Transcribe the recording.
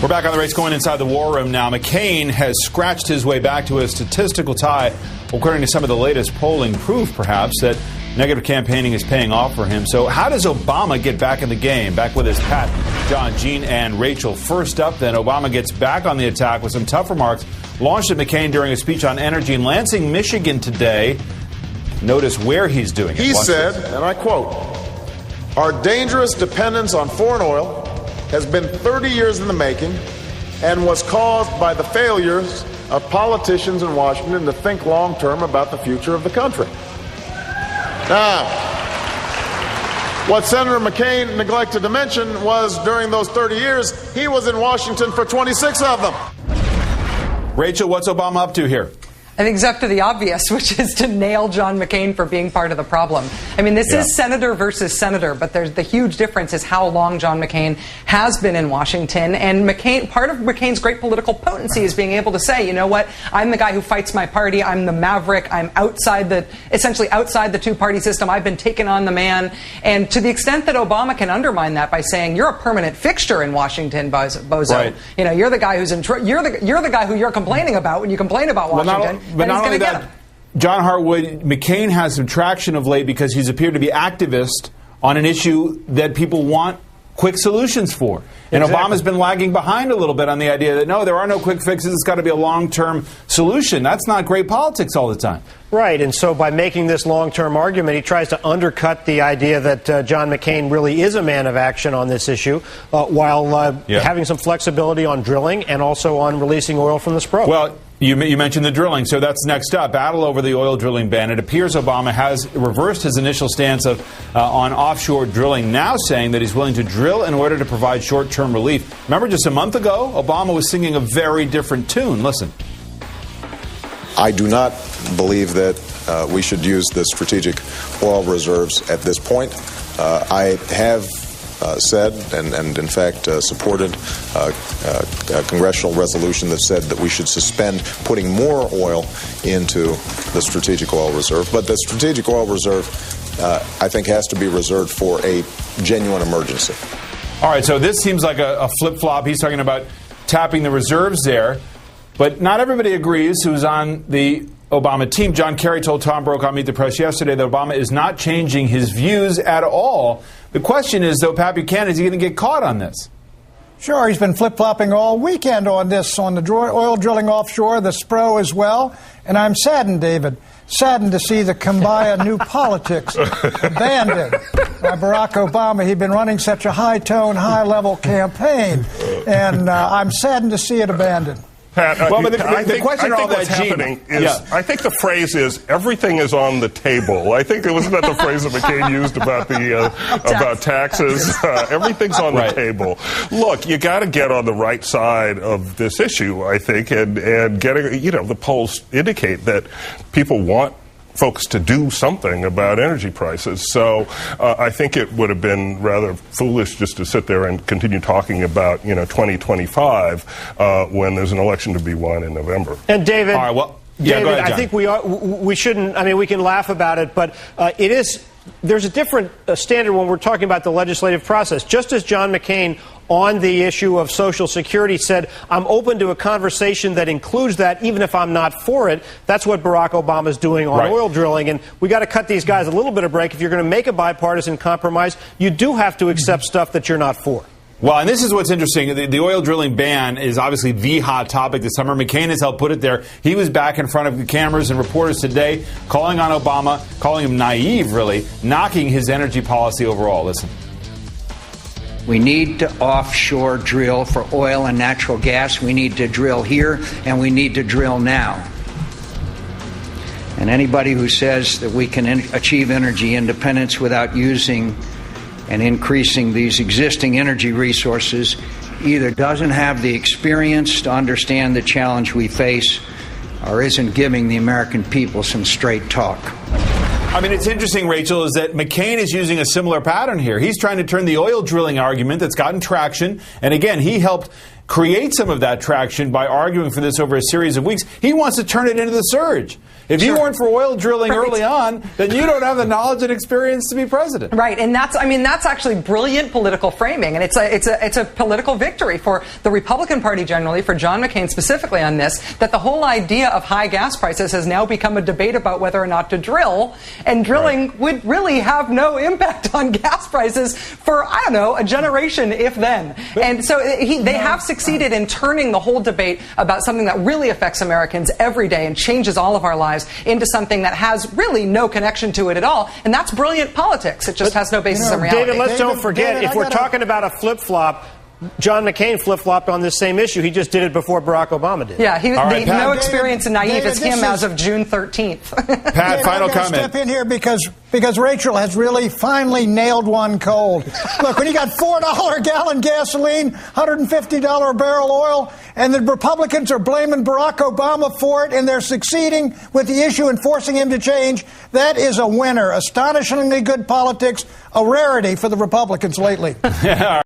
We're back on the race going inside the war room now. McCain has scratched his way back to a statistical tie, according to some of the latest polling proof, perhaps, that negative campaigning is paying off for him. So how does Obama get back in the game? Back with us, Pat, John, Jean, and Rachel. First up, then, Obama gets back on the attack with some tough remarks launched at McCain during a speech on energy in Lansing, Michigan today. Notice where he's doing it. He said, and I quote, "Our dangerous dependence on foreign oil has been 30 years in the making and was caused by the failures of politicians in Washington to think long-term about the future of the country." Now, what Senator McCain neglected to mention was during those 30 years, he was in Washington for 26 of them. Rachel, what's Obama up to here? I think it's up to the obvious, which is to nail John McCain for being part of the problem. I mean, this is senator versus senator, but there's the huge difference is how long John McCain has been in Washington. And McCain, part of McCain's great political potency is being able to say, you know what, I'm the guy who fights my party. I'm the maverick. I'm essentially outside the two-party system. I've been taking on the man. And to the extent that Obama can undermine that by saying, you're a permanent fixture in Washington, bozo. Right. You know, you're the guy who's you're the guy who you're complaining about when you complain about Washington. But not only that, John Hartwood, McCain has some traction of late because he's appeared to be activist on an issue that people want quick solutions for. And Obama's been lagging behind a little bit on the idea that, no, there are no quick fixes. It's got to be a long-term solution. That's not great politics all the time. Right. And so by making this long-term argument, he tries to undercut the idea that John McCain really is a man of action on this issue while having some flexibility on drilling and also on releasing oil from the Spro. Well, you mentioned the drilling, so that's next up. Battle over the oil drilling ban. It appears Obama has reversed his initial stance on offshore drilling, now saying that he's willing to drill in order to provide short-term relief. Remember, just a month ago, Obama was singing a very different tune. Listen. I do not believe that we should use the strategic oil reserves at this point. I have said and in fact supported a congressional resolution that said that we should suspend putting more oil into the strategic oil reserve. But the strategic oil reserve, I think, has to be reserved for a genuine emergency. All right, so this seems like a flip-flop. He's talking about tapping the reserves there. But not everybody agrees who's on the Obama team. John Kerry told Tom Brokaw on Meet the Press yesterday that Obama is not changing his views at all. The question is, though, Pat Buchanan, is he going to get caught on this? Sure, he's been flip-flopping all weekend on this, on the oil drilling offshore, the Spro as well. And I'm saddened, David, saddened to see the Kumbaya new politics abandoned by Barack Obama. He'd been running such a high-tone, high-level campaign, and I'm saddened to see it abandoned. Pat, I think what's happening is, I think the phrase is, everything is on the table. I think it wasn't that the phrase that McCain used about about taxes. Everything's on the table. Look, you got to get on the right side of this issue, I think, and getting, the polls indicate that people want folks to do something about energy prices. So I think it would have been rather foolish just to sit there and continue talking about 2025 when there's an election to be won in November. And David, all right, well, David, go ahead, I think we shouldn't. I mean, we can laugh about it, but there's a different standard when we're talking about the legislative process. Just as John McCain on the issue of Social Security said, I'm open to a conversation that includes that, even if I'm not for it. That's what Barack Obama's doing on oil drilling. And we got to cut these guys a little bit of break. If you're going to make a bipartisan compromise, you do have to accept stuff that you're not for. Well, and this is what's interesting. The oil drilling ban is obviously the hot topic this summer. McCain has helped put it there. He was back in front of the cameras and reporters today, calling on Obama, calling him naive, really, knocking his energy policy overall. Listen. We need to offshore drill for oil and natural gas. We need to drill here, and we need to drill now. And anybody who says that we can achieve energy independence without using and increasing these existing energy resources either doesn't have the experience to understand the challenge we face or isn't giving the American people some straight talk. I mean, it's interesting, Rachel, is that McCain is using a similar pattern here. He's trying to turn the oil drilling argument that's gotten traction. And again, he helped create some of that traction by arguing for this over a series of weeks. He wants to turn it into the surge. If you weren't for oil drilling early on, then you don't have the knowledge and experience to be president. Right, and that's actually brilliant political framing, and it's a political victory for the Republican Party generally, for John McCain specifically on this, that the whole idea of high gas prices has now become a debate about whether or not to drill, and drilling would really have no impact on gas prices for, I don't know, a generation, if then. And so they have succeeded in turning the whole debate about something that really affects Americans every day and changes all of our lives into something that has really no connection to it at all. And that's brilliant politics. It just has no basis in reality. David, don't forget, if we're talking about a flip-flop, John McCain flip-flopped on this same issue. He just did it before Barack Obama did. Yeah, no experience and naive as him as of June 13th. Pat, final comment. Step in here because Rachel has really finally nailed one cold. Look, when you got $4 gallon gasoline, $150 a barrel oil, and the Republicans are blaming Barack Obama for it, and they're succeeding with the issue and forcing him to change, that is a winner. Astonishingly good politics, a rarity for the Republicans lately.